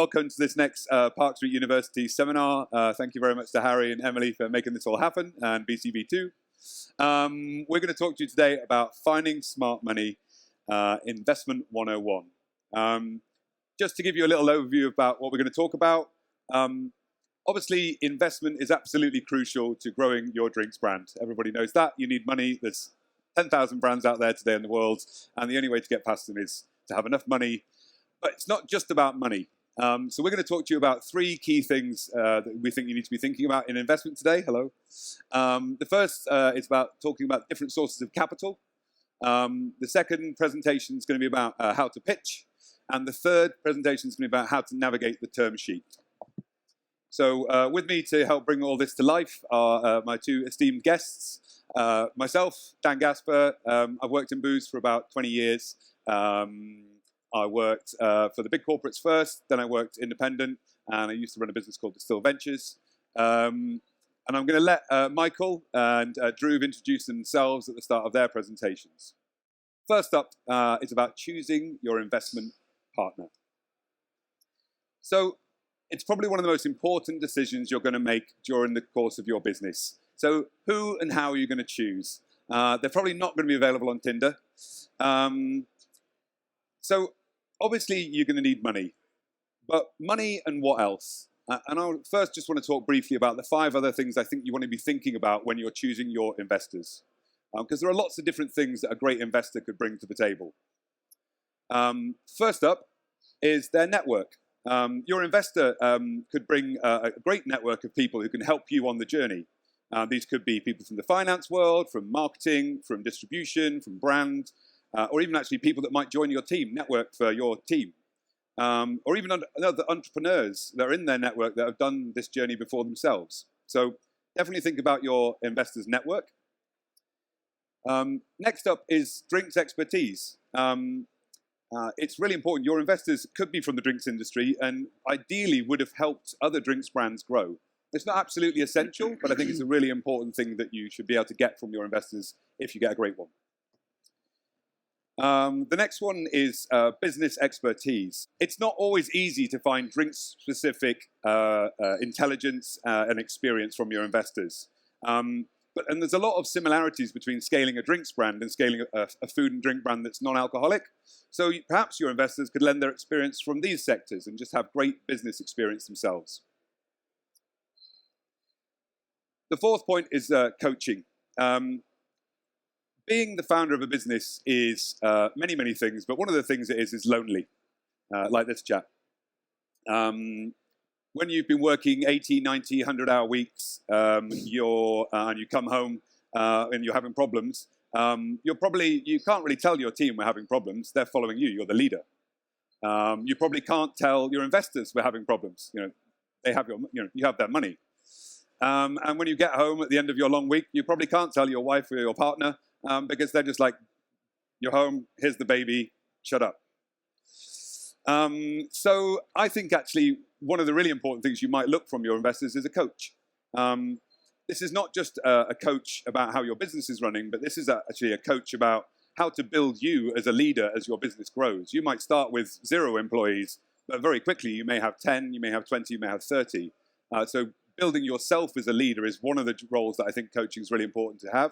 welcome to this next Park Street University seminar. Thank you very much to Harry and Emily for making this all happen, and BCB2. We're going to talk to you today about finding smart money, investment 101. Just to give you a little overview about what we're going to talk about. Obviously, investment is absolutely crucial to growing your drinks brand. Everybody knows that. You need money. There's 10,000 brands out there today in the world, and the only way to get past them is to have enough money. But it's not just about money. So we're going to talk to you about three key things that we think you need to be thinking about in investment today. Hello. The first is about talking about different sources of capital. The second presentation is going to be about how to pitch. And the third presentation is going to be about how to navigate the term sheet. So with me to help bring all this to life are my two esteemed guests. Myself, Dan Gasper. I've worked in booze for about 20 years. I worked for the big corporates first, then I worked independent, and I used to run a business called Distill Ventures. And I'm going to let Michael and Dhruv introduce themselves at the start of their presentations. First up is about choosing your investment partner. So it's probably one of the most important decisions you're going to make during the course of your business. So who and how are you going to choose? They're probably not going to be available on Tinder. So obviously, you're going to need money, but money and what else? And I first just want to talk briefly about the 5 other things I think you want to be thinking about when you're choosing your investors, because there are lots of different things that a great investor could bring to the table. First up is their network. Your investor could bring a great network of people who can help you on the journey. These could be people from the finance world, from marketing, from distribution, from brand, or even actually people that might join your team, network for your team. Or even other entrepreneurs that are in their network that have done this journey before themselves. So definitely think about your investors' network. Next up is drinks expertise. It's really important. Your investors could be from the drinks industry and ideally would have helped other drinks brands grow. It's not absolutely essential, but I think it's a really important thing that you should be able to get from your investors if you get a great one. The next one is business expertise. It's not always easy to find drink-specific intelligence and experience from your investors. And there's a lot of similarities between scaling a drinks brand and scaling a food and drink brand that's non-alcoholic. So perhaps your investors could lend their experience from these sectors and just have great business experience themselves. The fourth point is coaching. Being the founder of a business is many, many things, but one of the things it is lonely, like this chap. When you've been working 80, 90, 100-hour weeks, and you come home and you're having problems, you can't really tell your team we're having problems. They're following you. You're the leader. You probably can't tell your investors we're having problems. They have you have their money. And when you get home at the end of your long week, you probably can't tell your wife or your partner because they're just like, you're home, here's the baby, shut up. So I think actually one of the really important things you might look from your investors is a coach. This is not just a coach about how your business is running, but this is actually a coach about how to build you as a leader as your business grows. You might start with 0 employees, but very quickly you may have 10, you may have 20, you may have 30. So building yourself as a leader is one of the roles that I think coaching is really important to have.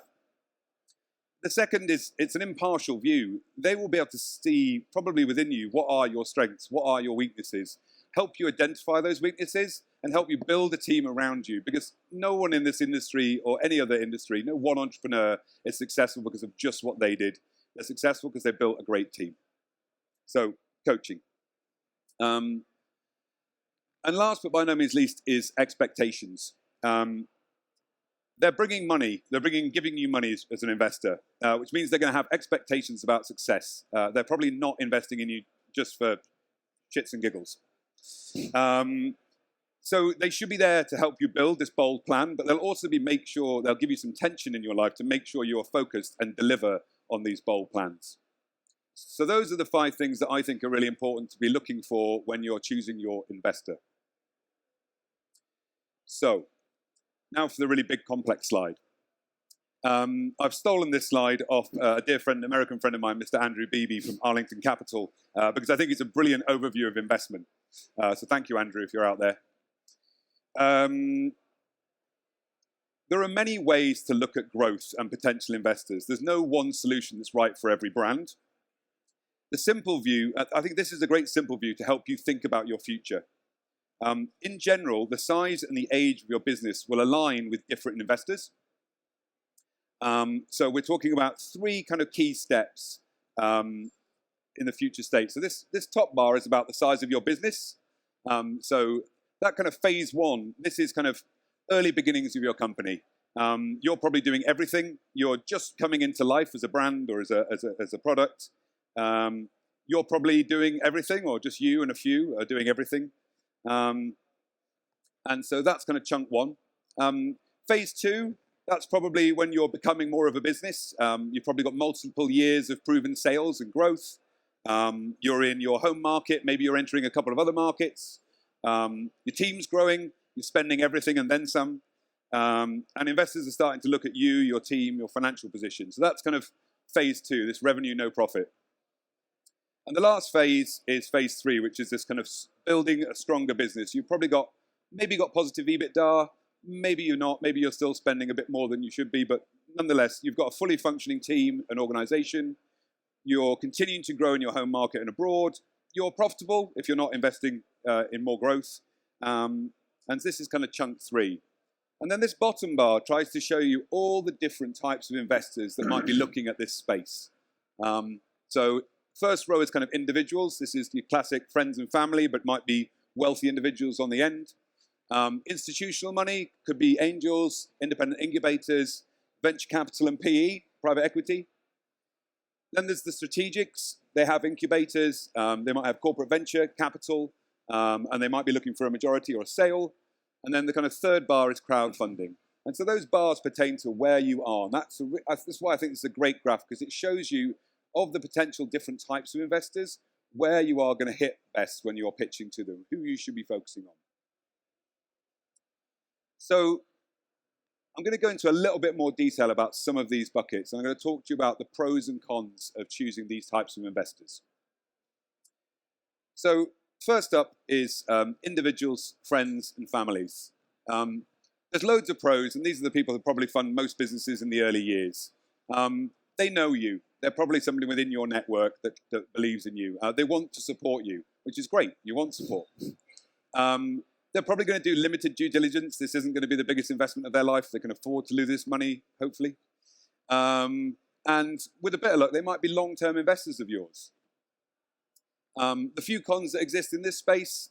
The second is it's an impartial view. They will be able to see probably within you what are your strengths, what are your weaknesses, help you identify those weaknesses and help you build a team around you, because no one in this industry or any other industry, no one entrepreneur is successful because of just what they did. They're successful because they built a great team. So coaching. And last but by no means least is expectations. They're bringing money, giving you money as an investor, which means they're going to have expectations about success. They're probably not investing in you just for shits and giggles. So they should be there to help you build this bold plan, but they'll also they'll give you some tension in your life to make sure you're focused and deliver on these bold plans. So those are the 5 things that I think are really important to be looking for when you're choosing your investor. So now for the really big complex slide. I've stolen this slide off a dear friend, American friend of mine, Mr. Andrew Beebe from Arlington Capital, because I think it's a brilliant overview of investment. So thank you, Andrew, if you're out there. There are many ways to look at growth and potential investors. There's no one solution that's right for every brand. The simple view, I think this is a great simple view to help you think about your future. In general, the size and the age of your business will align with different investors. So we're talking about 3 kind of key steps in the future state. So this top bar is about the size of your business. So that kind of phase 1, this is kind of early beginnings of your company. You're probably doing everything. You're just coming into life as a brand or as a product. You're probably doing everything, or just you and a few are doing everything. And so that's kind of chunk 1. Phase 2, that's probably when you're becoming more of a business. You've probably got multiple years of proven sales and growth. You're in your home market. Maybe you're entering a couple of other markets. Your team's growing. You're spending everything and then some. And investors are starting to look at you, your team, your financial position. So that's kind of phase 2, this revenue, no profit. And the last phase is phase 3, which is this kind of building a stronger business. You've probably maybe got positive EBITDA, maybe you're not, maybe you're still spending a bit more than you should be, but nonetheless, you've got a fully functioning team, an organization. You're continuing to grow in your home market and abroad. You're profitable if you're not investing in more growth. And this is kind of chunk 3. And then this bottom bar tries to show you all the different types of investors that might be looking at this space. So first row is kind of individuals. This is your classic friends and family, but might be wealthy individuals on the end. Institutional money could be angels, independent incubators, venture capital and PE, private equity. Then there's the strategics. They have incubators. They might have corporate venture capital, and they might be looking for a majority or a sale. And then the kind of third bar is crowdfunding. And so those bars pertain to where you are. And that's why I think this is a great graph, because it shows you of the potential different types of investors, where you are going to hit best when you're pitching to them, who you should be focusing on. So I'm going to go into a little bit more detail about some of these buckets. And I'm going to talk to you about the pros and cons of choosing these types of investors. So first up is individuals, friends, and families. There's loads of pros, and these are the people who probably fund most businesses in the early years. They know you. They're probably somebody within your network that believes in you. They want to support you, which is great. You want support. They're probably going to do limited due diligence. This isn't going to be the biggest investment of their life. They can afford to lose this money, hopefully. And with a bit of luck, they might be long-term investors of yours. The few cons that exist in this space,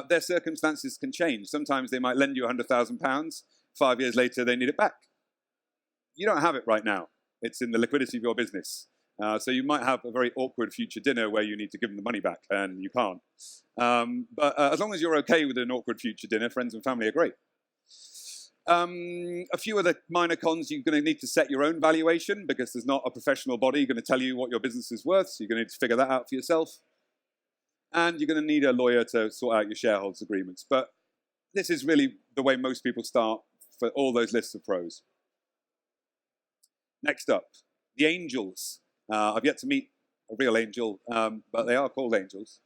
their circumstances can change. Sometimes they might lend you £100,000. 5 years later, they need it back. You don't have it right now. It's in the liquidity of your business. So you might have a very awkward future dinner where you need to give them the money back, and you can't. But as long as you're okay with an awkward future dinner, friends and family are great. A few other minor cons: you're going to need to set your own valuation, because there's not a professional body going to tell you what your business is worth, so you're going to need to figure that out for yourself. And you're going to need a lawyer to sort out your shareholders agreements. But this is really the way most people start for all those lists of pros. Next up, the angels. I've yet to meet a real angel, but they are called angels.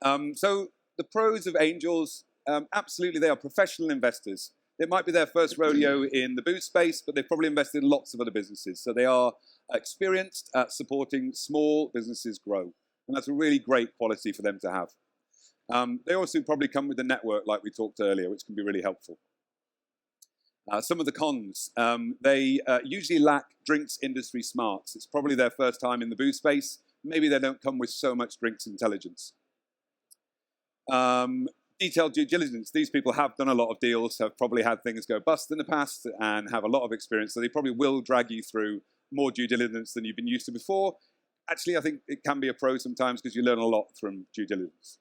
So the pros of angels, absolutely, they are professional investors. It might be their first rodeo in the booze space, but they've probably invested in lots of other businesses. So they are experienced at supporting small businesses grow. And that's a really great quality for them to have. They also probably come with a network, like we talked earlier, which can be really helpful. Some of the cons: they usually lack drinks industry smarts. It's probably their first time in the booze space. Maybe they don't come with so much drinks intelligence. Detailed due diligence. These people have done a lot of deals, have probably had things go bust in the past, and have a lot of experience. So they probably will drag you through more due diligence than you've been used to before. Actually, I think it can be a pro sometimes, because you learn a lot from due diligence.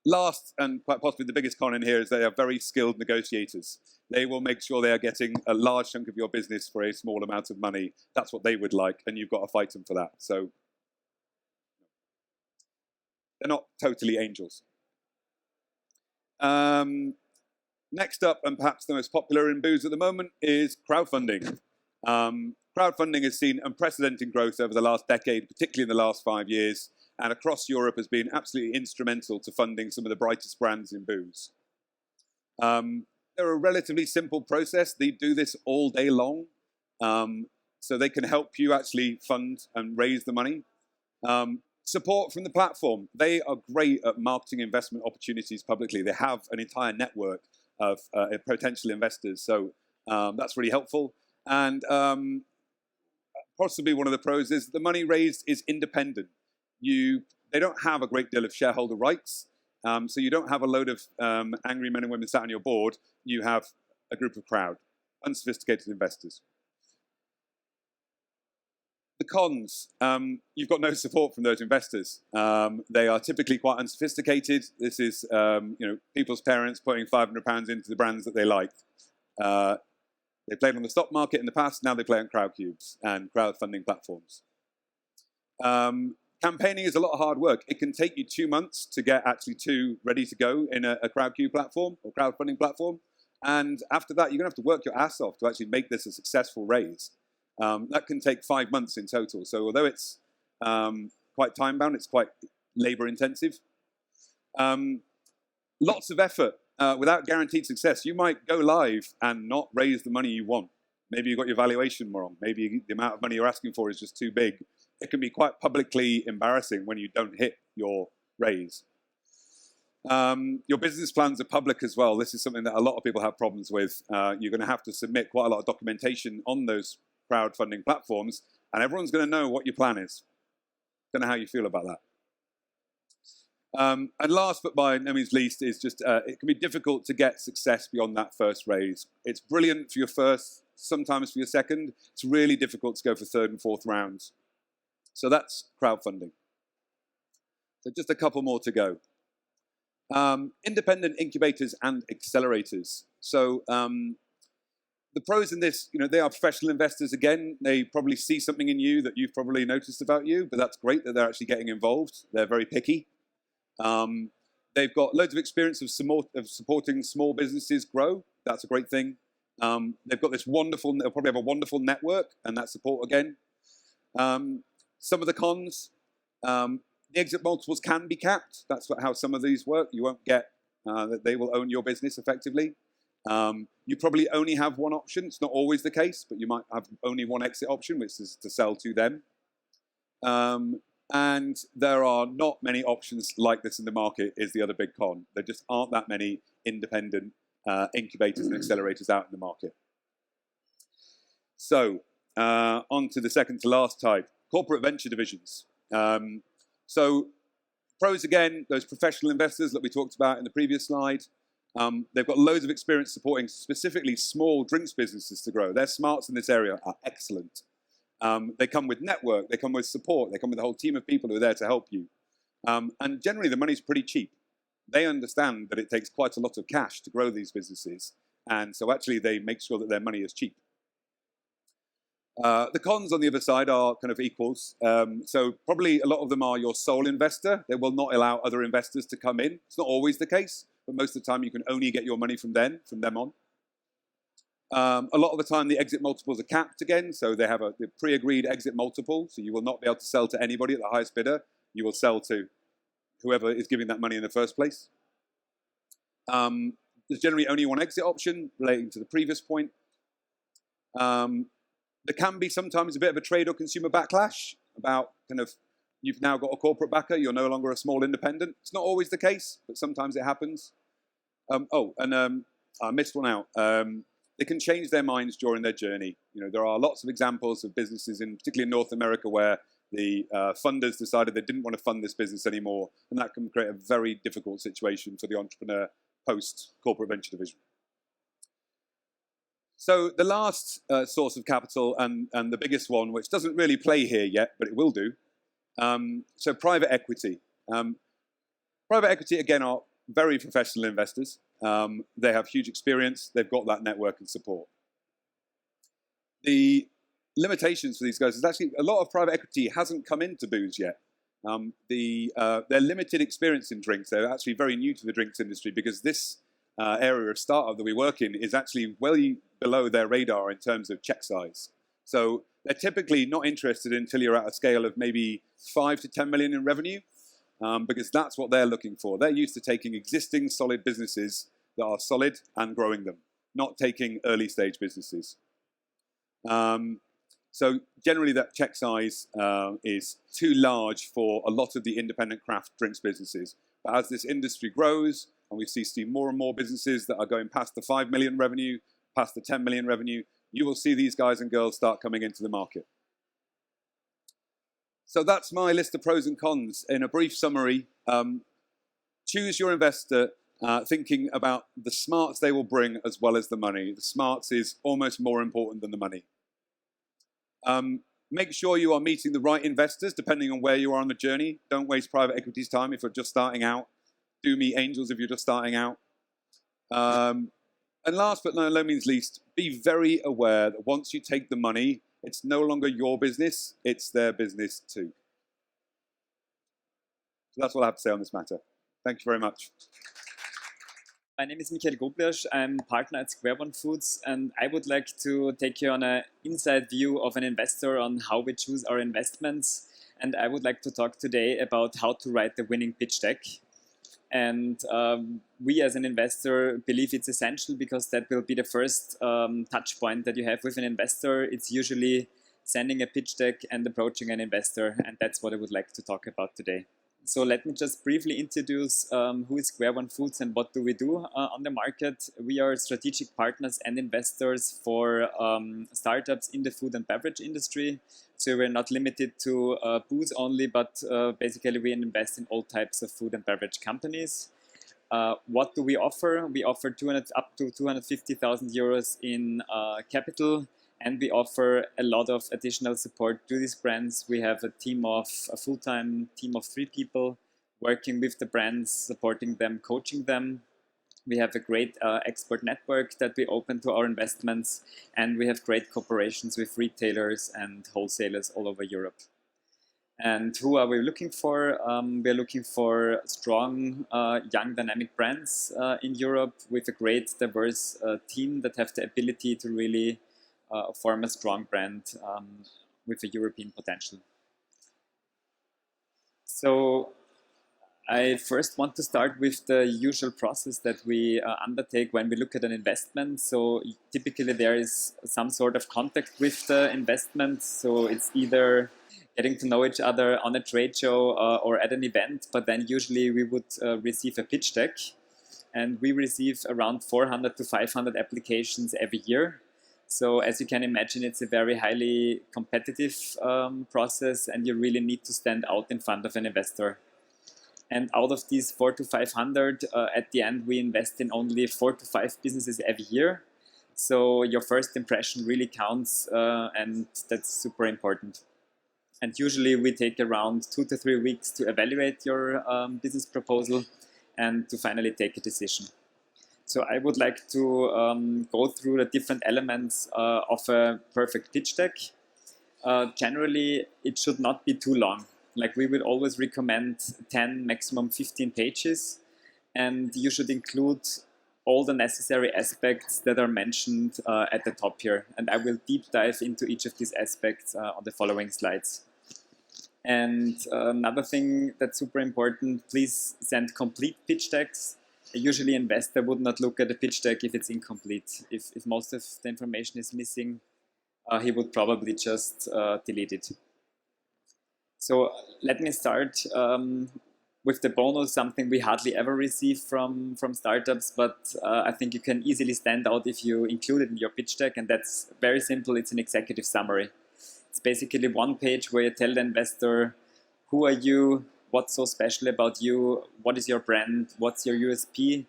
Last, and quite possibly the biggest con in here, is they are very skilled negotiators. They will make sure they are getting a large chunk of your business for a small amount of money. That's what they would like, and you've got to fight them for that. So they're not totally angels. Next up, and perhaps the most popular in booze at the moment, is crowdfunding. Crowdfunding has seen unprecedented growth over the last decade, particularly in the last 5 years. and across Europe has been absolutely instrumental to funding some of the brightest brands in booze. They're a relatively simple process. They do this all day long. So they can help you actually fund and raise the money. Support from the platform. They are great at marketing investment opportunities publicly. They have an entire network of potential investors. So that's really helpful. And possibly one of the pros is the money raised is independent. They don't have a great deal of shareholder rights. So you don't have a load of angry men and women sat on your board. You have a group of crowd, unsophisticated investors. The cons, you've got no support from those investors. They are typically quite unsophisticated. This is people's parents putting £500 into the brands that they like. They played on the stock market in the past. Now they play on crowdcubes and crowdfunding platforms. Campaigning is a lot of hard work. It can take you 2 months to get actually two ready to go in a crowdcube platform or crowdfunding platform. And after that, you're going to have to work your ass off to actually make this a successful raise. That can take 5 months in total. So although it's quite time-bound, it's quite labor-intensive. Lots of effort without guaranteed success. You might go live and not raise the money you want. Maybe you got your valuation wrong. Maybe the amount of money you're asking for is just too big. It can be quite publicly embarrassing when you don't hit your raise. Your business plans are public as well. This is something that a lot of people have problems with. You're going to have to submit quite a lot of documentation on those crowdfunding platforms, and everyone's going to know what your plan is. Don't know how you feel about that. And last but by no means least is just it can be difficult to get success beyond that first raise. It's brilliant for your first, sometimes for your second. It's really difficult to go for third and fourth rounds. So that's crowdfunding. So just a couple more to go. Independent incubators and accelerators. So the pros in this, they are professional investors again. They probably see something in you that you've probably noticed about you, but that's great that they're actually getting involved. They're very picky. They've got loads of experience of supporting small businesses grow. That's a great thing. They've got this wonderful, they'll probably have a wonderful network and that support again. Some of the cons, the exit multiples can be capped. That's how some of these work. You won't get that they will own your business effectively. You probably only have one option. It's not always the case, but you might have only one exit option, which is to sell to them. And there are not many options like this in the market is the other big con. There just aren't that many independent incubators and accelerators out in the market. So on to the second to last type, corporate venture divisions. So pros again, those professional investors that we talked about in the previous slide. They've got loads of experience supporting specifically small drinks businesses to grow. Their smarts in this area are excellent. They come with network, they come with support, they come with a whole team of people who are there to help you. And generally the money's pretty cheap. They understand that it takes quite a lot of cash to grow these businesses. And so actually they make sure that their money is cheap. The cons on the other side are kind of equals. So probably a lot of them are your sole investor. They will not allow other investors to come in. It's not always the case, but most of the time you can only get your money from them on. A lot of the time the exit multiples are capped again, so they have a pre-agreed exit multiple, so you will not be able to sell to anybody at the highest bidder. You will sell to whoever is giving that money in the first place. There's generally only one exit option relating to the previous point. There can be sometimes a bit of a trade or consumer backlash about kind of, you've now got a corporate backer, you're no longer a small independent. It's not always the case, but sometimes it happens. I missed one out. They can change their minds during their journey. There are lots of examples of businesses, particularly in North America, where the funders decided they didn't want to fund this business anymore, and that can create a very difficult situation for the entrepreneur post-corporate venture division. So the last source of capital and the biggest one, which doesn't really play here yet, but it will do, so private equity. Private equity, again, are very professional investors. They have huge experience. They've got that network and support. The limitations for these guys is actually a lot of private equity hasn't come into booze yet. Their limited experience in drinks, they're actually very new to the drinks industry because this area of startup that we work in is actually well below their radar in terms of check size. So they're typically not interested until you're at a scale of maybe 5 to 10 million in revenue, because that's what they're looking for. They're used to taking existing solid businesses that are solid and growing them, not taking early stage businesses. So generally that check size is too large for a lot of the independent craft drinks businesses. But as this industry grows, and we see more and more businesses that are going past the 5 million revenue, past the 10 million revenue, you will see these guys and girls start coming into the market. So that's my list of pros and cons. In a brief summary, choose your investor thinking about the smarts they will bring as well as the money. The smarts is almost more important than the money. Make sure you are meeting the right investors depending on where you are on the journey. Don't waste private equity's time if you're just starting out. Do meet angels if you're just starting out. And last but no means least, be very aware that once you take the money, it's no longer your business, it's their business too. So that's what I have to say on this matter. Thank you very much. My name is Goblirsch. I'm partner at Square One Foods, and I would like to take you on an inside view of an investor on how we choose our investments. And I would like to talk today about how to write the winning pitch deck. And we as an investor believe it's essential because that will be the first touch point that you have with an investor. It's usually sending a pitch deck and approaching an investor, and that's what I would like to talk about today. So let me just briefly introduce who is Square One Foods and what do we do on the market. We are strategic partners and investors for startups in the food and beverage industry. So we're not limited to booze only, but basically we invest in all types of food and beverage companies. What do we offer? We offer up to 250,000 euros in capital. And we offer a lot of additional support to these brands. We have a full-time team of 3 people working with the brands, supporting them, coaching them. We have a great expert network that we open to our investments, and we have great cooperations with retailers and wholesalers all over Europe. And who are we looking for? We're looking for strong, young, dynamic brands in Europe with a great, diverse team that have the ability to really form a strong brand with a European potential. So I first want to start with the usual process that we undertake when we look at an investment. So typically there is some sort of contact with the investment. So it's either getting to know each other on a trade show or at an event, but then usually we would receive a pitch deck, and we receive around 400 to 500 applications every year. So as you can imagine, it's a very highly competitive process, and you really need to stand out in front of an investor. And out of these 400 to 500, at the end, we invest in only 4 to 5 businesses every year. So your first impression really counts, and that's super important. And usually we take around 2 to 3 weeks to evaluate your business proposal and to finally take a decision. So I would like to go through the different elements of a perfect pitch deck. Generally, it should not be too long. Like, we will always recommend 10, maximum 15 pages, and you should include all the necessary aspects that are mentioned at the top here. And I will deep dive into each of these aspects on the following slides. And another thing that's super important, please send complete pitch decks. Usually an investor would not look at a pitch deck if it's incomplete. If most of the information is missing, he would probably just delete it. So let me start with the bonus, something we hardly ever receive from startups, but I think you can easily stand out if you include it in your pitch deck, and that's very simple. It's an executive summary. It's basically one page where you tell the investor, who are you, what's so special about you, what is your brand, what's your USP,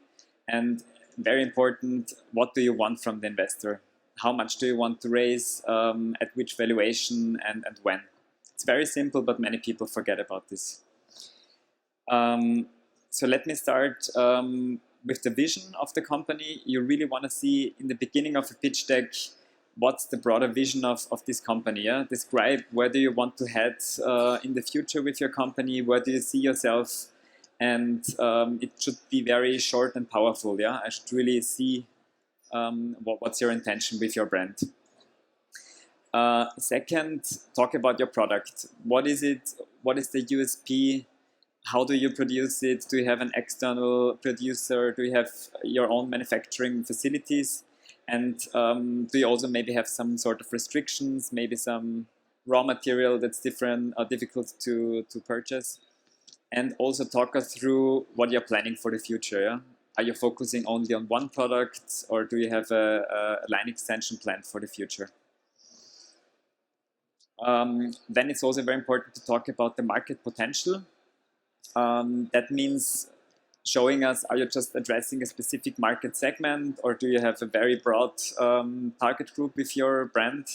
and very important, what do you want from the investor? How much do you want to raise, at which valuation, and when? It's very simple, but many people forget about this. So let me start with the vision of the company. You really want to see in the beginning of a pitch deck, what's the broader vision of this company? Yeah? Describe where do you want to head in the future with your company, where do you see yourself, and it should be very short and powerful. Yeah, I should really see what's your intention with your brand. Second, talk about your product. What is it? What is the USP? How do you produce it? Do you have an external producer? Do you have your own manufacturing facilities? And do you also maybe have some sort of restrictions, maybe some raw material that's difficult to purchase? And also talk us through what you're planning for the future. Yeah? Are you focusing only on one product, or do you have a line extension plan for the future? Then it's also very important to talk about the market potential. That means showing us, are you just addressing a specific market segment, or do you have a very broad target group with your brand?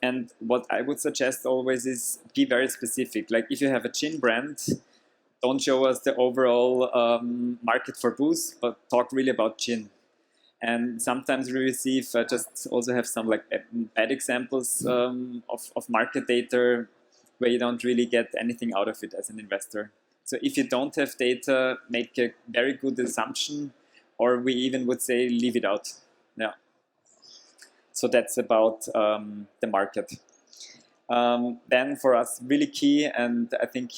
And what I would suggest always is be very specific. Like if you have a gin brand, don't show us the overall market for booze, but talk really about gin. And sometimes we receive, just also have some like bad examples of market data where you don't really get anything out of it as an investor. So if you don't have data, make a very good assumption, or we even would say leave it out. Yeah. So that's about the market. Then for us, really key, and I think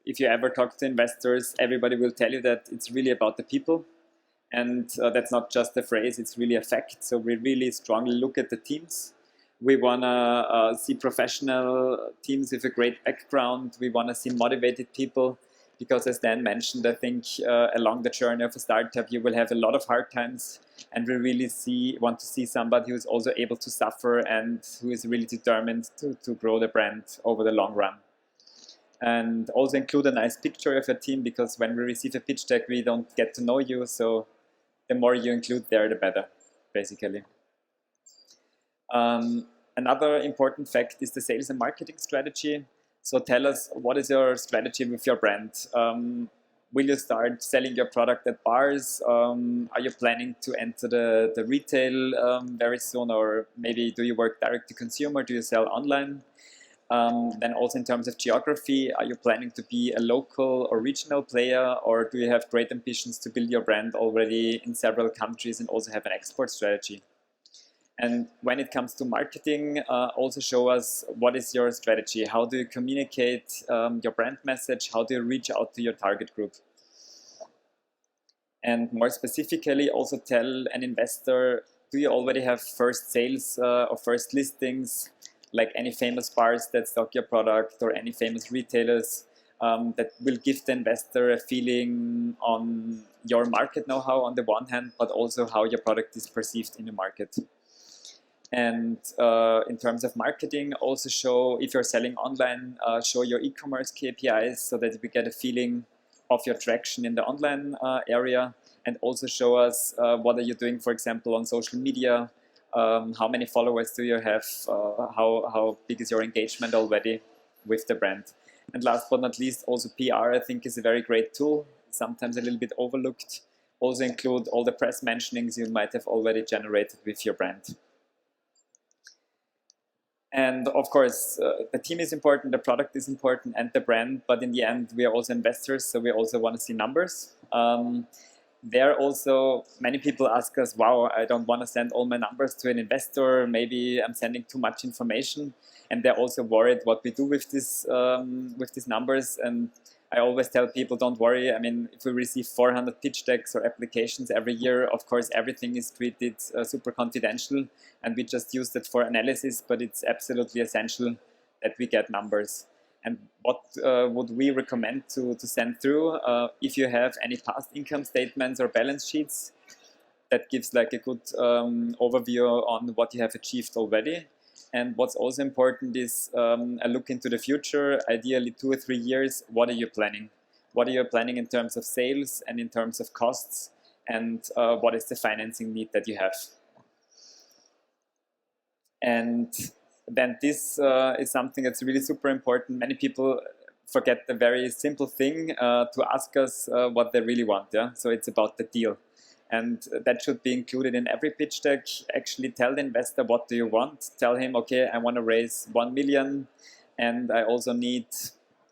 if you ever talk to investors, everybody will tell you that it's really about the people. And that's not just a phrase, it's really a fact. So we really strongly look at the teams. We want to see professional teams with a great background. We want to see motivated people, because as Dan mentioned, I think along the journey of a startup, you will have a lot of hard times. And we really want to see somebody who is also able to suffer and who is really determined to grow the brand over the long run. And also include a nice picture of your team, because when we receive a pitch deck, we don't get to know you. So the more you include there, the better, basically. Another important fact is the sales and marketing strategy. So tell us, what is your strategy with your brand? Will you start selling your product at bars? Are you planning to enter the retail very soon? Or maybe do you work direct to consumer? Do you sell online? Then also in terms of geography, are you planning to be a local or regional player, or do you have great ambitions to build your brand already in several countries and also have an export strategy? And when it comes to marketing, also show us what is your strategy. How do you communicate your brand message? How do you reach out to your target group? And more specifically, also tell an investor, do you already have first sales or first listings, like any famous bars that stock your product, or any famous retailers that will give the investor a feeling on your market know-how on the one hand, but also how your product is perceived in the market. And in terms of marketing, also show, if you're selling online, show your e-commerce KPIs so that we get a feeling of your traction in the online area, and also show us what are you doing, for example, on social media. How many followers do you have? How big is your engagement already with the brand? And last but not least, also PR, I think, is a very great tool, sometimes a little bit overlooked. Also include all the press mentionings you might have already generated with your brand. And of course, the team is important, the product is important, and the brand, but in the end, we are also investors, so we also want to see numbers. There also, many people ask us, wow, I don't want to send all my numbers to an investor. Maybe I'm sending too much information. And they're also worried what we do with these numbers. And I always tell people, don't worry. I mean, if we receive 400 pitch decks or applications every year, of course, everything is treated super confidential. And we just use that for analysis, but it's absolutely essential that we get numbers. And what would we recommend to send through? If you have any past income statements or balance sheets, that gives like a good overview on what you have achieved already. And what's also important is a look into the future, ideally 2 or 3 years. What are you planning? What are you planning in terms of sales and in terms of costs? And what is the financing need that you have? And then this is something that's really super important. Many people forget the very simple thing to ask us what they really want. Yeah? So it's about the deal. And that should be included in every pitch deck. Actually tell the investor, what do you want? Tell him, okay, I want to raise 1 million and I also need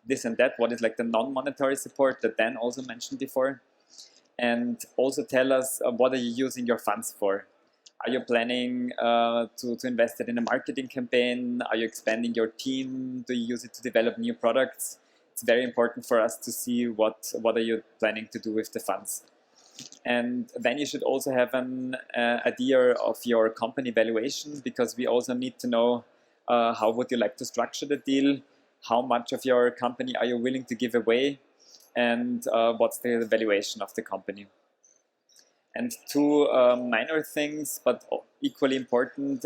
this and that. What is like the non-monetary support that Dan also mentioned before? And also tell us, what are you using your funds for? Are you planning to invest it in a marketing campaign? Are you expanding your team? Do you use it to develop new products? It's very important for us to see what are you planning to do with the funds. And then you should also have an idea of your company valuation, because we also need to know how would you like to structure the deal, how much of your company are you willing to give away, and what's the valuation of the company. And two minor things, but equally important,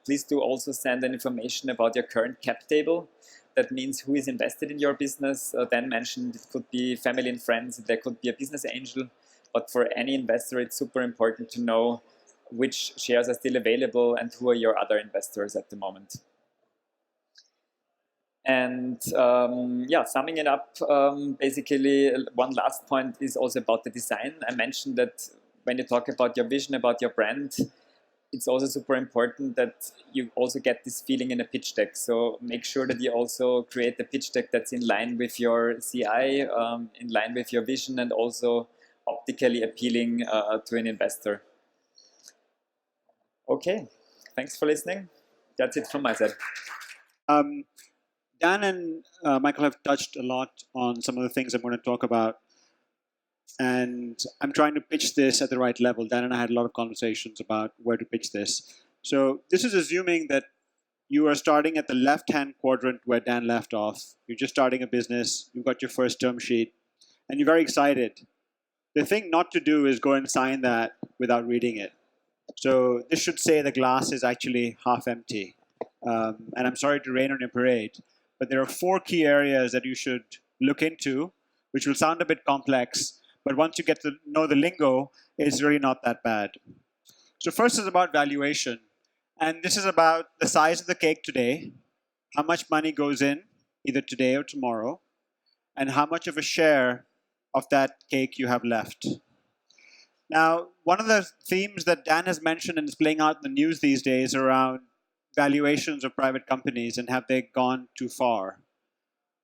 please do also send an information about your current cap table. That means who is invested in your business. Dan mentioned it could be family and friends, there could be a business angel. But for any investor, it's super important to know which shares are still available and who are your other investors at the moment. And yeah, summing it up, basically one last point is also about the design. I mentioned that when you talk about your vision, about your brand, it's also super important that you also get this feeling in a pitch deck. So make sure that you also create a pitch deck that's in line with your CI, in line with your vision, and also optically appealing to an investor. Okay, thanks for listening. That's it from my side. Dan and Michael have touched a lot on some of the things I'm going to talk about. And I'm trying to pitch this at the right level. Dan and I had a lot of conversations about where to pitch this. So this is assuming that you are starting at the left-hand quadrant where Dan left off. You're just starting a business. You've got your first term sheet. And you're very excited. The thing not to do is go and sign that without reading it. So this should say the glass is actually half empty. And I'm sorry to rain on your parade, but there are 4 key areas that you should look into, which will sound a bit complex, but once you get to know the lingo, it's really not that bad. So first is about valuation. And this is about the size of the cake today, how much money goes in, either today or tomorrow, and how much of a share of that cake you have left. Now, one of the themes that Dan has mentioned and is playing out in the news these days around valuations of private companies and have they gone too far.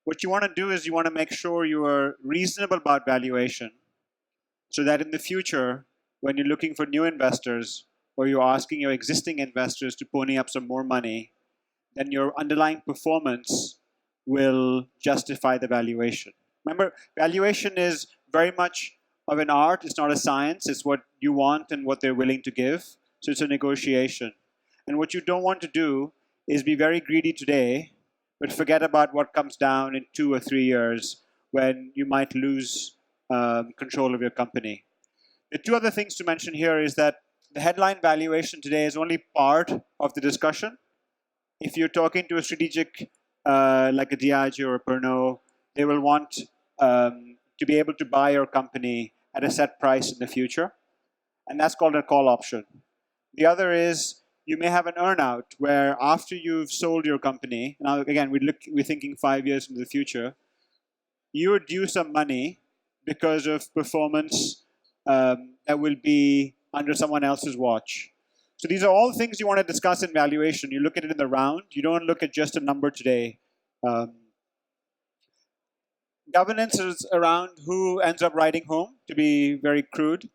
What you want to do is you want to make sure you are reasonable about valuation so that in the future, when you're looking for new investors or you're asking your existing investors to pony up some more money, then your underlying performance will justify the valuation. Remember, valuation is very much of an art. It's not a science. It's what you want and what they're willing to give. So it's a negotiation. And what you don't want to do is be very greedy today, but forget about what comes down in 2 or 3 years when you might lose control of your company. The 2 other things to mention here is that the headline valuation today is only part of the discussion. If you're talking to a strategic like a Diageo or a Pernod, they will want to be able to buy your company at a set price in the future. And that's called a call option. The other is you may have an earnout where after you've sold your company, now again, we're thinking 5 years into the future, you are due some money because of performance that will be under someone else's watch. So these are all things you want to discuss in valuation. You look at it in the round. You don't look at just a number today. Governance is around who ends up riding home, to be very crude.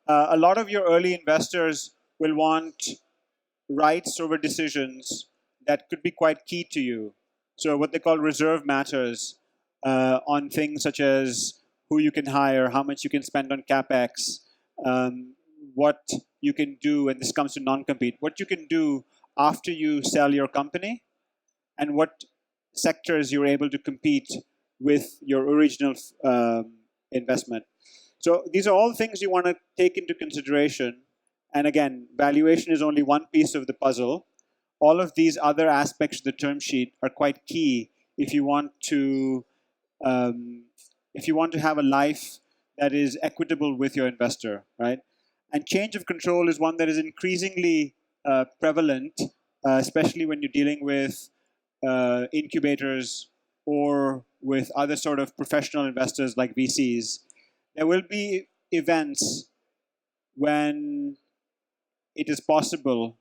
A lot of your early investors will want rights over decisions that could be quite key to you. So what they call reserve matters on things such as who you can hire, how much you can spend on CapEx, what you can do, and this comes to non-compete, what you can do after you sell your company, and what sectors you're able to compete with your original investment. So these are all things you want to take into consideration. And again, valuation is only one piece of the puzzle. All of these other aspects of the term sheet are quite key if you want to have a life that is equitable with your investor, right? And change of control is one that is increasingly prevalent, especially when you're dealing with incubators or with other sort of professional investors like VCs. There will be events when it is possible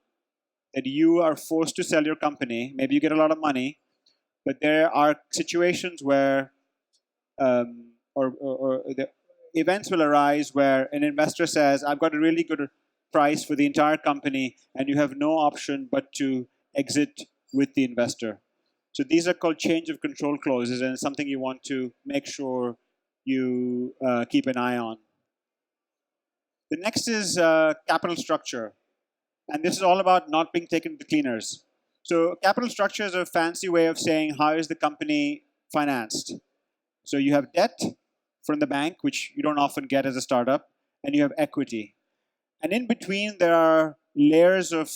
that you are forced to sell your company. Maybe you get a lot of money, but there are situations where, or the events will arise where an investor says, I've got a really good price for the entire company, and you have no option but to exit with the investor. So these are called change of control clauses, and it's something you want to make sure you keep an eye on. The next is capital structure. And this is all about not being taken to the cleaners. So capital structure is a fancy way of saying how is the company financed. So you have debt from the bank, which you don't often get as a startup, and you have equity. And in between, there are layers of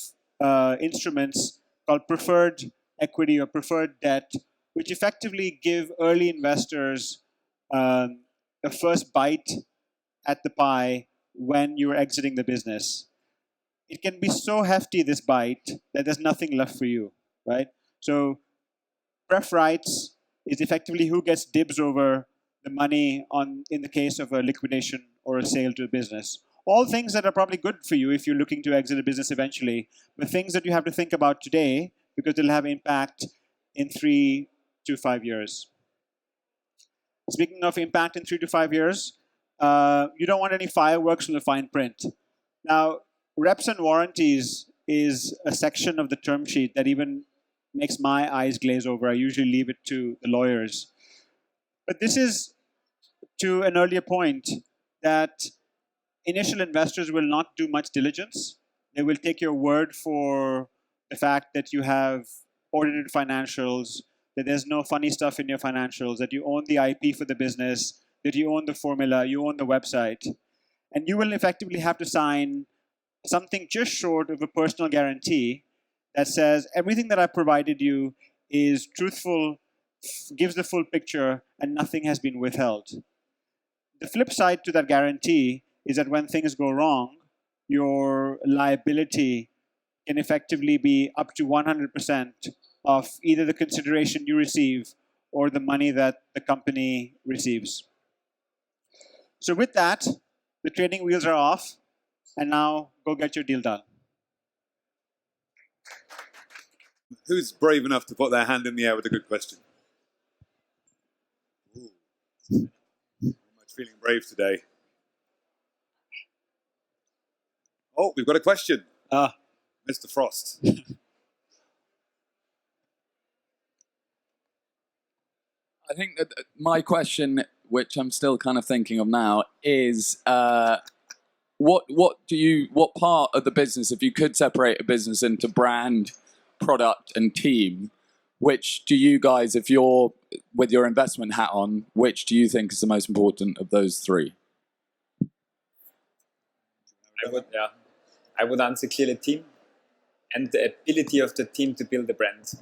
instruments called preferred equity or preferred debt, which effectively give early investors a first bite at the pie when you're exiting the business. It can be so hefty, this bite, that there's nothing left for you, right? So pref rights is effectively who gets dibs over the money in the case of a liquidation or a sale to a business. All things that are probably good for you if you're looking to exit a business eventually, but things that you have to think about today because they'll have impact in 3 to 5 years. Speaking of impact in 3 to 5 years, you don't want any fireworks from the fine print. Now, reps and warranties is a section of the term sheet that even makes my eyes glaze over. I usually leave it to the lawyers. But this is to an earlier point that initial investors will not do much diligence. They will take your word for the fact that you have audited financials, that there's no funny stuff in your financials, that you own the IP for the business, that you own the formula, you own the website. And you will effectively have to sign something just short of a personal guarantee that says everything that I've provided you is truthful, gives the full picture, and nothing has been withheld. The flip side to that guarantee is that when things go wrong, your liability can effectively be up to 100% of either the consideration you receive or the money that the company receives. So with that, the training wheels are off, and now go get your deal done. Who's brave enough to put their hand in the air with a good question? Ooh. Very much feeling brave today. Oh, we've got a question. Mr. Frost. I think that my question, which I'm still kind of thinking of now, is what part of the business, if you could separate a business into brand, product, and team, which do you guys, if you're with your investment hat on, which do you think is the most important of those three? I would answer clearly team and the ability of the team to build a brand.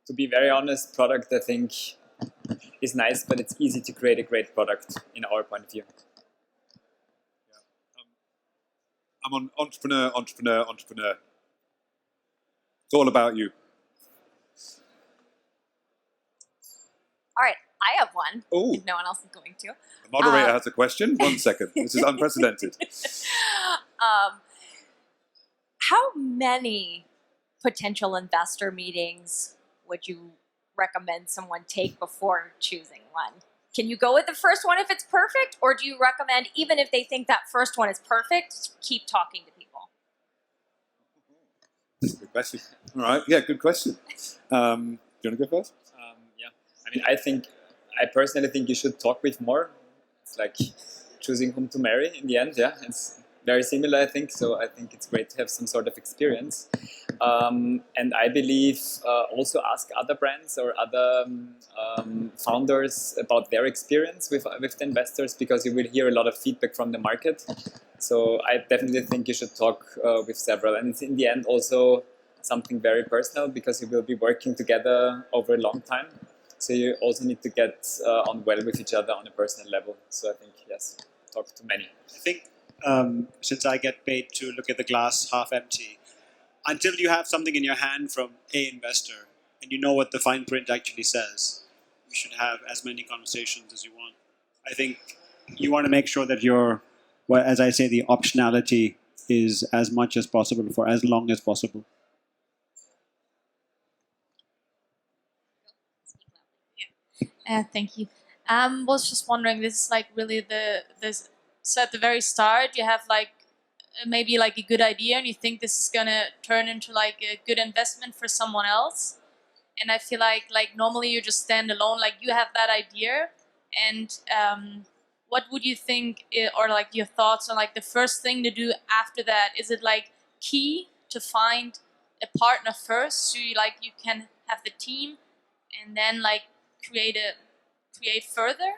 To be very honest, product I think is nice, but it's easy to create a great product in our point of view. I'm on entrepreneur. It's all about you. All right, I have one. Oh. If no one else is going to. The moderator has a question. 1 second. This is unprecedented. How many potential investor meetings would you recommend someone take before choosing one? Can you go with the first one if it's perfect, or do you recommend, even if they think that first one is perfect, keep talking to people? Good question. All right. Yeah, good question. Do you want to go first? I personally think you should talk with more. It's like choosing whom to marry in the end. Yeah, it's very similar, I think. So I think it's great to have some sort of experience. And I believe also ask other brands or other founders about their experience with the investors, because you will hear a lot of feedback from the market. So I definitely think you should talk with several. And it's in the end also something very personal, because you will be working together over a long time. So you also need to get on well with each other on a personal level. So I think, yes, talk to many. I think since I get paid to look at the glass half empty, until you have something in your hand from an investor and you know what the fine print actually says, you should have as many conversations as you want. I think you want to make sure that well, as I say, the optionality is as much as possible for as long as possible. Thank you. Was just wondering, this is like really so at the very start you have like maybe like a good idea and you think this is gonna turn into like a good investment for someone else. And I feel like normally you just stand alone, like you have that idea, and what would you think, or like your thoughts on like the first thing to do after that? Is it like key to find a partner first, so you can have the team, and then like create further?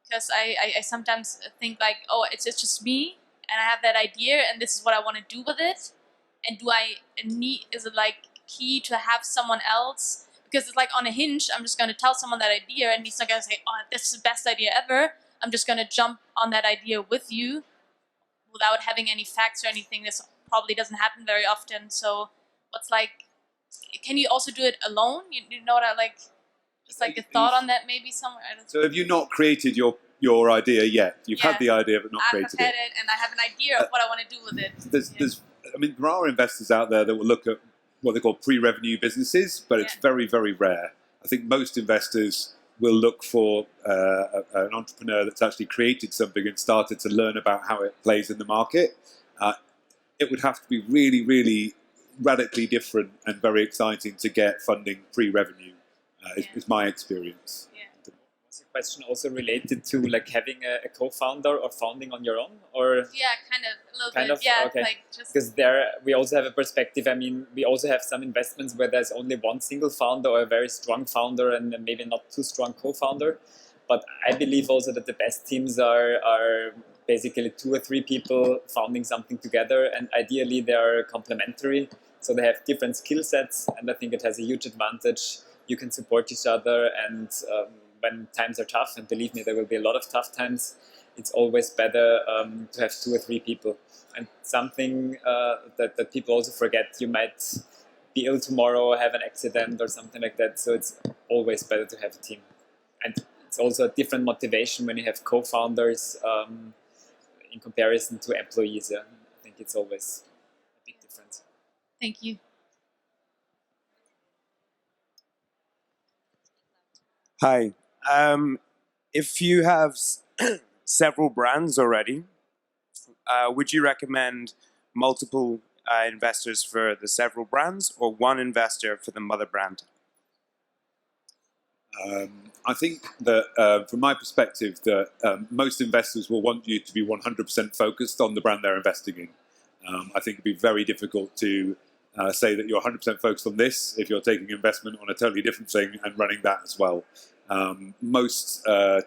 Because I sometimes think like, oh, it's just me, and I have that idea, and this is what I want to do with it. And is it like key to have someone else? Because it's like on a hinge, I'm just going to tell someone that idea, and he's not going to say, oh, this is the best idea ever. I'm just going to jump on that idea with you without having any facts or anything. This probably doesn't happen very often. So what's like, can you also do it alone? You know what I like? Just like a thought on that maybe somewhere. I don't So have you not created your idea yet? You've had the idea but not I've created had it. it, and I have an idea of what I want to do with it. There are investors out there that will look at what they call pre-revenue businesses, but it's very, very rare. I think most investors will look for an entrepreneur that's actually created something and started to learn about how it plays in the market. It would have to be really, really radically different and very exciting to get funding pre-revenue, is my experience. Was a question also related to like having a co-founder or founding on your own, or kind of a little bit. Yeah, okay. like just Because there we also have a perspective. I mean, we also have some investments where there's only one single founder or a very strong founder and maybe not too strong co-founder. But I believe also that the best teams are basically 2 or 3 people founding something together, and ideally they are complementary. So they have different skill sets, and I think it has a huge advantage. You can support each other, and when times are tough, and believe me, there will be a lot of tough times, it's always better to have 2 or 3 people. And something that people also forget, you might be ill tomorrow, have an accident or something like that, so it's always better to have a team. And it's also a different motivation when you have co-founders in comparison to employees. Yeah? I think it's always a big difference. Thank you. Hi. If you have several brands already, would you recommend multiple investors for the several brands, or one investor for the mother brand? I think that from my perspective, that most investors will want you to be 100% focused on the brand they're investing in. I think it'd be very difficult to say that you're 100% focused on this if you're taking investment on a totally different thing and running that as well. Most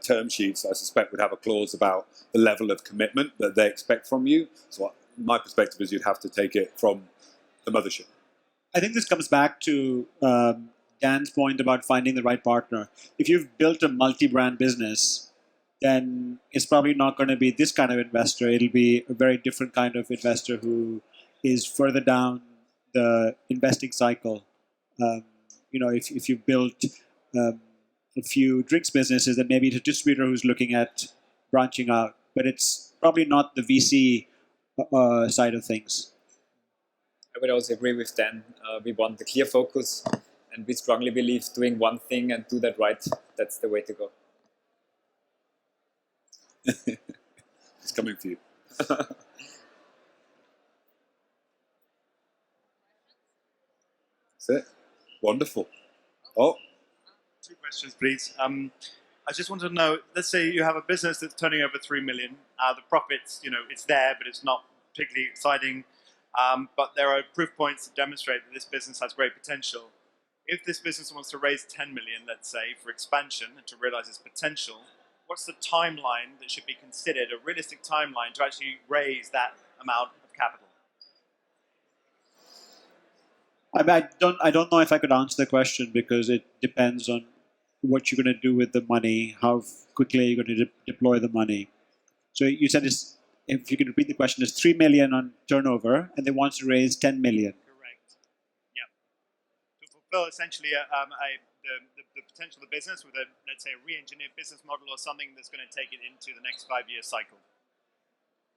term sheets, I suspect, would have a clause about the level of commitment that they expect from you. So my perspective is you'd have to take it from the mothership. I think this comes back to Dan's point about finding the right partner. If you've built a multi-brand business, then it's probably not going to be this kind of investor. It'll be a very different kind of investor who is further down the investing cycle. If you built a few drinks businesses, then maybe it's a distributor who's looking at branching out. But it's probably not the VC side of things. I would also agree with Dan. We want a clear focus, and we strongly believe doing one thing and do that right, that's the way to go. It's coming for you. That's it. Wonderful. Oh. 2 questions, please. I just want to know, let's say you have a business that's turning over 3 million. The profits, it's there, but it's not particularly exciting. But there are proof points that demonstrate that this business has great potential. If this business wants to raise 10 million, let's say, for expansion and to realize its potential, what's the timeline that should be considered, a realistic timeline to actually raise that amount of capital? I don't know if I could answer the question, because it depends on what you're going to do with the money, how quickly you're going to deploy the money. So you said, if you can repeat the question, is 3 million on turnover, and they want to raise 10 million. Correct. Yeah. To fulfill essentially the potential of the business with let's say, a re-engineered business model or something that's going to take it into the next 5-year cycle.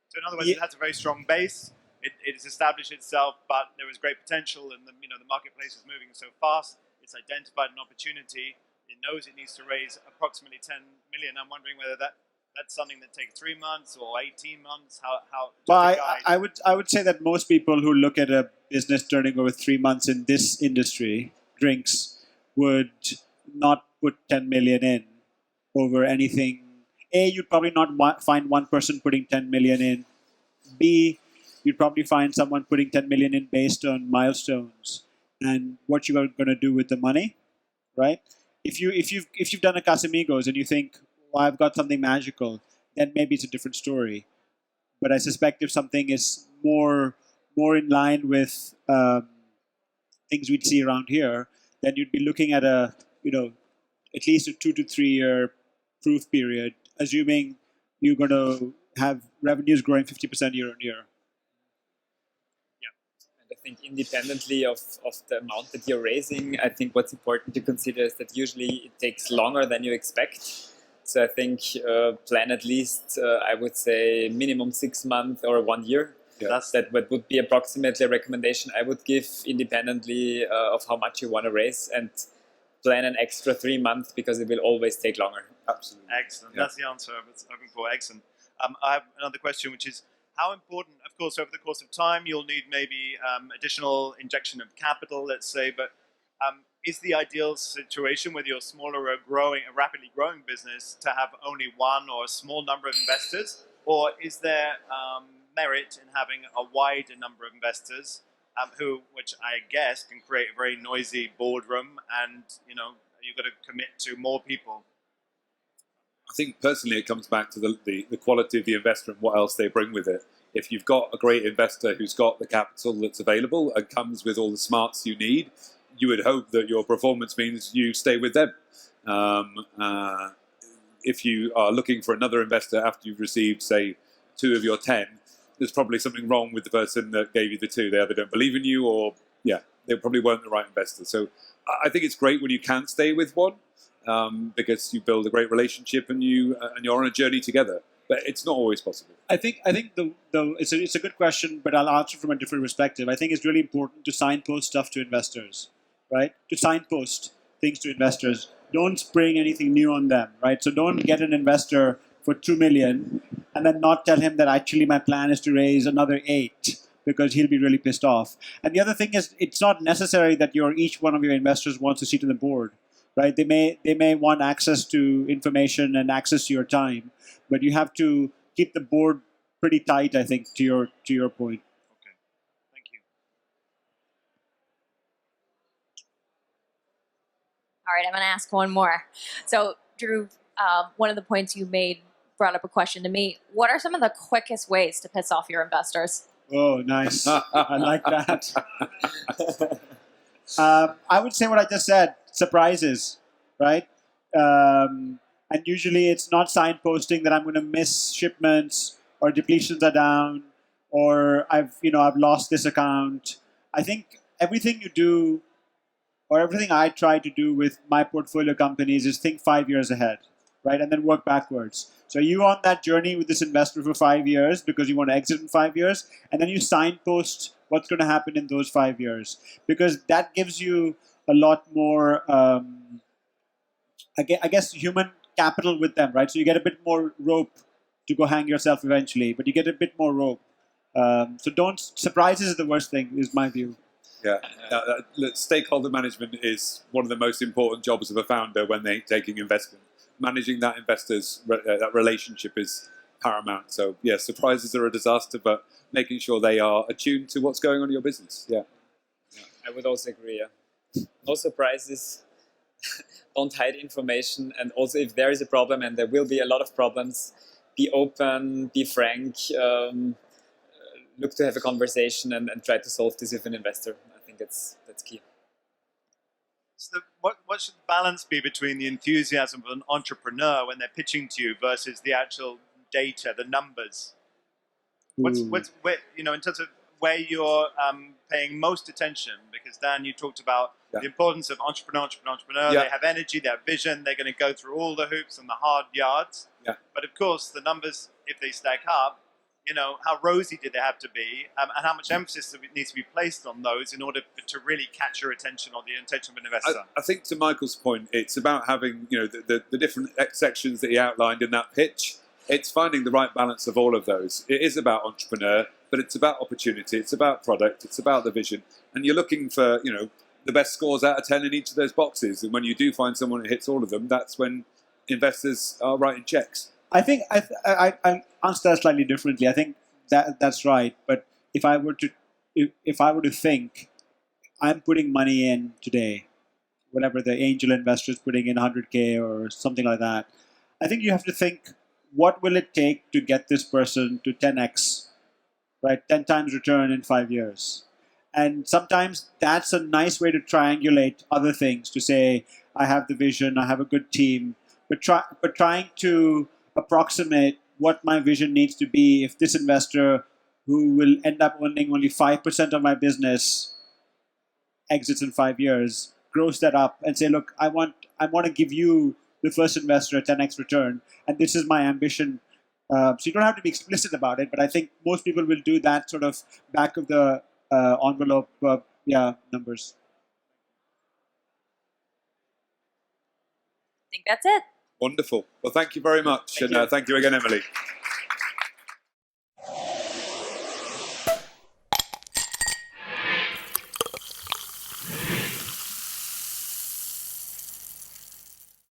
So in other words, it has a very strong base. It has established itself, but there is great potential, and the marketplace is moving so fast. It's identified an opportunity. It knows it needs to raise approximately 10 million. I'm wondering whether that that's something that takes 3 months or 18 months? How Well, just a guide? I would say that most people who look at a business turning over 3 months in this industry, drinks, would not put 10 million in over anything. A, you'd probably not find one person putting 10 million in. B, you'd probably find someone putting 10 million in based on milestones and what you are going to do with the money, right? If you've done a Casamigos and you think, well, I've got something magical, then maybe it's a different story. But I suspect if something is more in line with things we'd see around here, then you'd be looking at at least a 2 to 3 year proof period, assuming you're going to have revenues growing 50% year on year. And I think independently of the amount that you're raising, I think what's important to consider is that usually it takes longer than you expect. So I think plan at least, I would say, minimum 6 months or 1 year. Yeah. That would be approximately a recommendation I would give independently of how much you want to raise, and plan an extra 3 months because it will always take longer. Absolutely. Excellent. Yeah. That's the answer I was hoping for. Excellent. I have another question, which is how important, of course, over the course of time, you'll need maybe additional injection of capital, let's say, but is the ideal situation with your smaller, a rapidly growing business to have only one or a small number of investors, or is there merit in having a wider number of investors which I guess can create a very noisy boardroom, and you've got to commit to more people? I think personally it comes back to the quality of the investor and what else they bring with it. If you've got a great investor who's got the capital that's available and comes with all the smarts you need, you would hope that your performance means you stay with them. If you are looking for another investor after you've received, say, 2 of your 10, there's probably something wrong with the person that gave you the 2. They either don't believe in you, or they probably weren't the right investor. So I think it's great when you can stay with one, because you build a great relationship and you're on a journey together. But it's not always possible. I think it's a good question, but I'll answer from a different perspective. I think it's really important to signpost stuff to investors, right? To signpost things to investors. Don't spring anything new on them, right? So don't get an investor for 2 million and then not tell him that actually my plan is to raise another 8, because he'll be really pissed off. And the other thing is, it's not necessary that each one of your investors wants a seat on the board, right? They may want access to information and access to your time, but you have to keep the board pretty tight, I think, to your point. Okay, thank you. All right, I'm going to ask one more. So, Dhruv, one of the points you made brought up a question to me. What are some of the quickest ways to piss off your investors? Oh, nice. I like that. I would say what I just said, surprises, right? And usually it's not signposting that I'm going to miss shipments or depletions are down or I've lost this account. I think everything you do, or everything I try to do with my portfolio companies, is think 5 years ahead, right? And then work backwards. So you on that journey with this investor for 5 years because you want to exit in 5 years, and then you signpost what's going to happen in those 5 years, because that gives you a lot more, I guess, human capital with them, right? So you get a bit more rope to go hang yourself eventually, but you get a bit more rope. So surprises is the worst thing, is my view. Yeah, stakeholder management is one of the most important jobs of a founder when they're taking investment. Managing that investor's that relationship is paramount. So yeah, surprises are a disaster, but making sure they are attuned to what's going on in your business. Yeah. I would also agree. Yeah. No surprises. Don't hide information, and also if there is a problem, and there will be a lot of problems, be open, be frank. Look to have a conversation and try to solve this with an investor. I think that's key. So what should the balance be between the enthusiasm of an entrepreneur when they're pitching to you versus the actual data, the numbers? What's in terms of where you're paying most attention? Because Dan, you talked about the importance of entrepreneur. Yeah. They have energy, they have vision, they're going to go through all the hoops and the hard yards. Yeah. But of course, the numbers, if they stack up, how rosy did they have to be, and how much emphasis needs to be placed on those in order to really catch your attention or the attention of an investor? I think to Michael's point, it's about having the different sections that he outlined in that pitch. it's finding the right balance of all of those. It is about entrepreneur, but it's about opportunity, it's about product, it's about the vision, and you're looking for, you know, the best scores out of 10 in each of those boxes. And when you do find someone who hits all of them, that's when investors are writing checks. I think I answer that slightly differently. I think that's right. But if I were to think, I'm putting money in today, whatever the angel investor is putting in 100K or something like that, I think you have to think, what will it take to get this person to 10x, right? 10 times return in 5 years. And sometimes that's a nice way to triangulate other things, to say, I have the vision, I have a good team, but trying to approximate what my vision needs to be if this investor, who will end up owning only 5% of my business, exits in 5 years, grows that up and say, look, I want to give you, the first investor, a 10x return, and this is my ambition. So you don't have to be explicit about it, but I think most people will do that sort of back of the envelope, numbers. I think that's it. Wonderful. Well, thank you very much. Thank and you. thank you again, Emily.